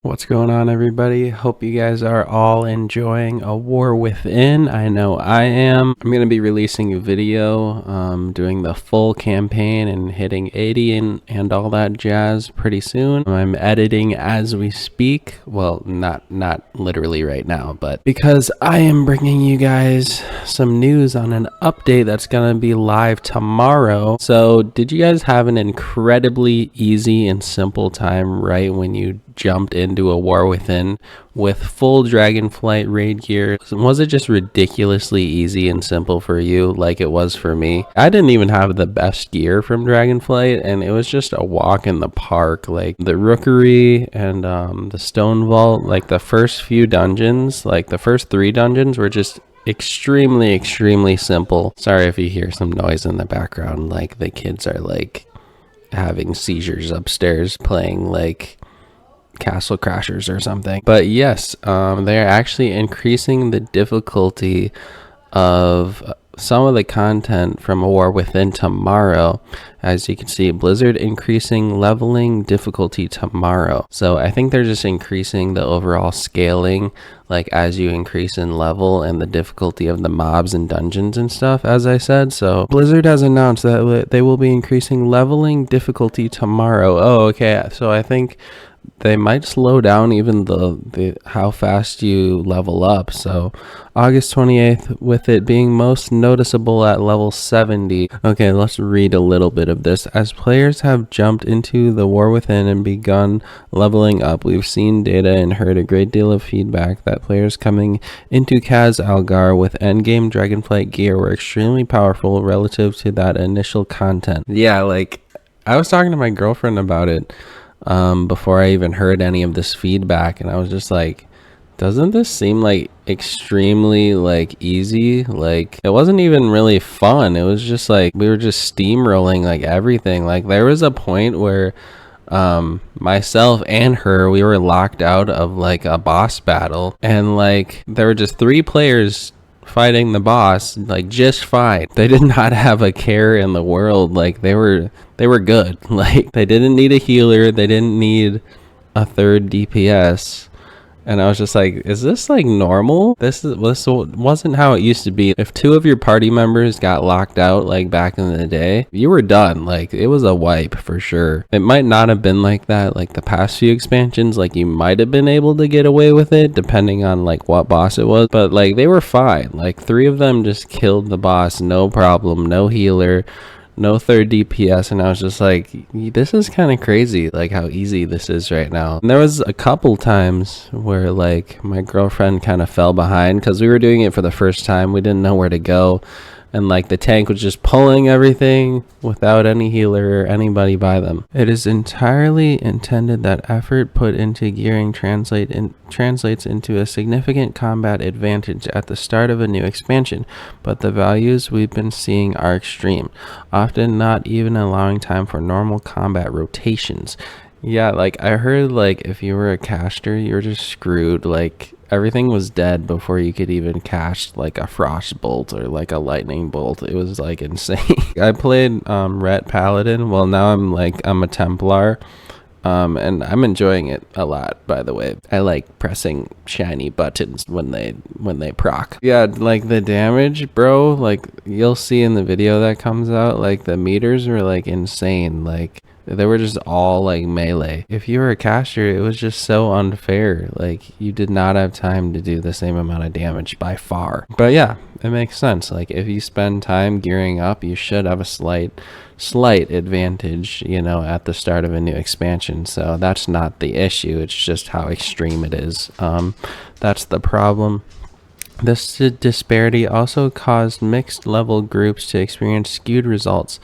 What's going on, everybody? Hope you guys are all enjoying A War Within. I know I am. I'm going to be releasing a video doing the full campaign and hitting 80 and all that jazz pretty soon. I'm editing as we speak. Well, not literally right now, but because I am bringing you guys some news on an update that's going to be live tomorrow. So did you guys have an incredibly easy and simple time right when you jumped into A War Within with full Dragonflight raid gear? Was it just ridiculously easy and simple for you like it was for me? I didn't even have the best gear from Dragonflight, and it was just a walk in the park. Like the Rookery and the Stone Vault, like the first few dungeons, like the first 3 dungeons were just extremely simple. Sorry if you hear some noise in the background, like the kids are like having seizures upstairs playing like Castle Crashers or something. But yes, they're actually increasing the difficulty of some of the content from A War Within tomorrow. As you can see, Blizzard increasing leveling difficulty tomorrow. So I think they're just increasing the overall scaling, like as you increase in level and the difficulty of the mobs and dungeons and stuff, as I said. So Blizzard has announced that they will be increasing leveling difficulty tomorrow. Oh, okay. So I think they might slow down even the how fast you level up. So August 28th, with it being most noticeable at level 70. Okay, let's read a little bit of this. As players have jumped into the War Within and begun leveling up, we've seen data and heard a great deal of feedback that players coming into Kaz Algar with endgame Dragonflight gear were extremely powerful relative to that initial content. Yeah, like I was talking to my girlfriend about it before I even heard any of this feedback, and I was just like, doesn't this seem like extremely like easy? Like it wasn't even really fun. It was just like we were just steamrolling like everything. Like there was a point where myself and her, we were locked out of like a boss battle, and like there were just 3 players fighting the boss like just fine. They did not have a care in the world. Like they were good. Like they didn't need a healer, they didn't need a 3rd DPS. And I was just like, is this like normal? This wasn't how it used to be. If 2 of your party members got locked out like back in the day, you were done. Like it was a wipe for sure. It might not have been like that like the past few expansions. Like you might have been able to get away with it depending on like what boss it was, but like they were fine. Like 3 of them just killed the boss, no problem, no healer, no 3rd DPS. And I was just like, this is kind of crazy, like how easy this is right now. And there was a couple times where like my girlfriend kind of fell behind because we were doing it for the first time. We didn't know where to go, and like the tank was just pulling everything without any healer or anybody by them. It is entirely intended that effort put into gearing translates into a significant combat advantage at the start of a new expansion, but the values we've been seeing are extreme, often not even allowing time for normal combat rotations. Yeah, like I heard like if you were a caster, you were just screwed. Like everything was dead before you could even cast like a frost bolt or like a lightning bolt. It was like insane. I played Ret Paladin. Well, now I'm a Templar. And I'm enjoying it a lot, by the way. I like pressing shiny buttons when they proc. Yeah, like the damage, bro, like you'll see in the video that comes out, like the meters were like insane. Like they were just all like melee. If you were a caster, it was just so unfair. Like you did not have time to do the same amount of damage by far. But yeah, it makes sense. Like if you spend time gearing up, you should have a slight advantage, you know, at the start of a new expansion. So that's not the issue. It's just how extreme it is. That's the problem. This disparity also caused mixed level groups to experience skewed results,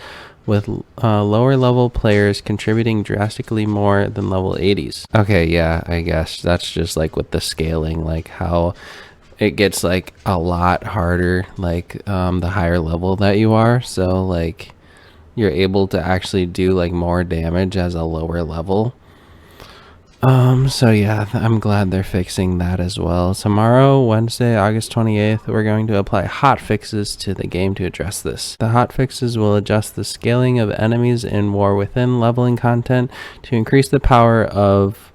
with lower level players contributing drastically more than level 80s. Okay, yeah, I guess that's just like with the scaling, like how it gets like a lot harder, like the higher level that you are. So like you're able to actually do like more damage as a lower level. So yeah, I'm glad they're fixing that as well. Tomorrow, Wednesday, August 28th, we're going to apply hot fixes to the game to address this. The hot fixes will adjust the scaling of enemies in War Within leveling content to increase the power of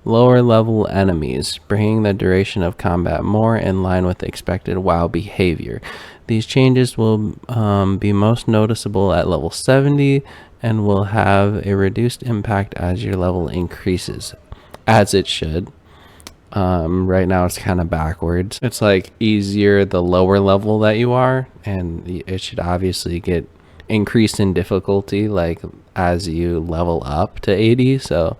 lower level enemies, bringing the duration of combat more in line with expected WoW behavior. These changes will be most noticeable at level 70 and will have a reduced impact as your level increases, as it should. Right now it's kind of backwards. It's like easier the lower level that you are, and it should obviously get increased in difficulty like as you level up to 80. So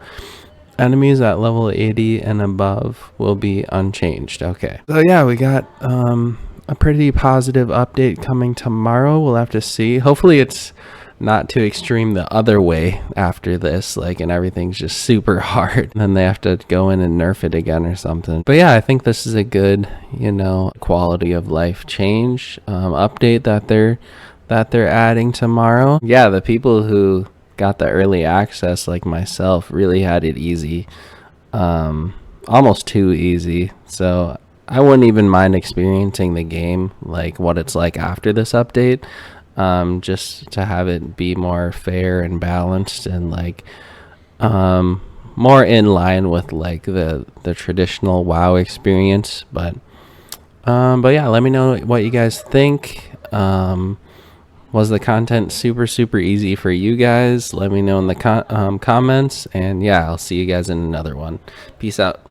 enemies at level 80 and above will be unchanged. Okay, so yeah, we got a pretty positive update coming tomorrow. We'll have to see. Hopefully it's not too extreme the other way after this, like, and everything's just super hard, and then they have to go in and nerf it again or something. But yeah, I think this is a good, you know, quality of life change update that they're adding tomorrow. Yeah, the people who got the early access like myself really had it easy, almost too easy. So I wouldn't even mind experiencing the game like what it's like after this update, just to have it be more fair and balanced and like more in line with like the traditional WoW experience. But yeah, let me know what you guys think. Was the content super easy for you guys? Let me know in the comments, and yeah, I'll see you guys in another one. Peace out.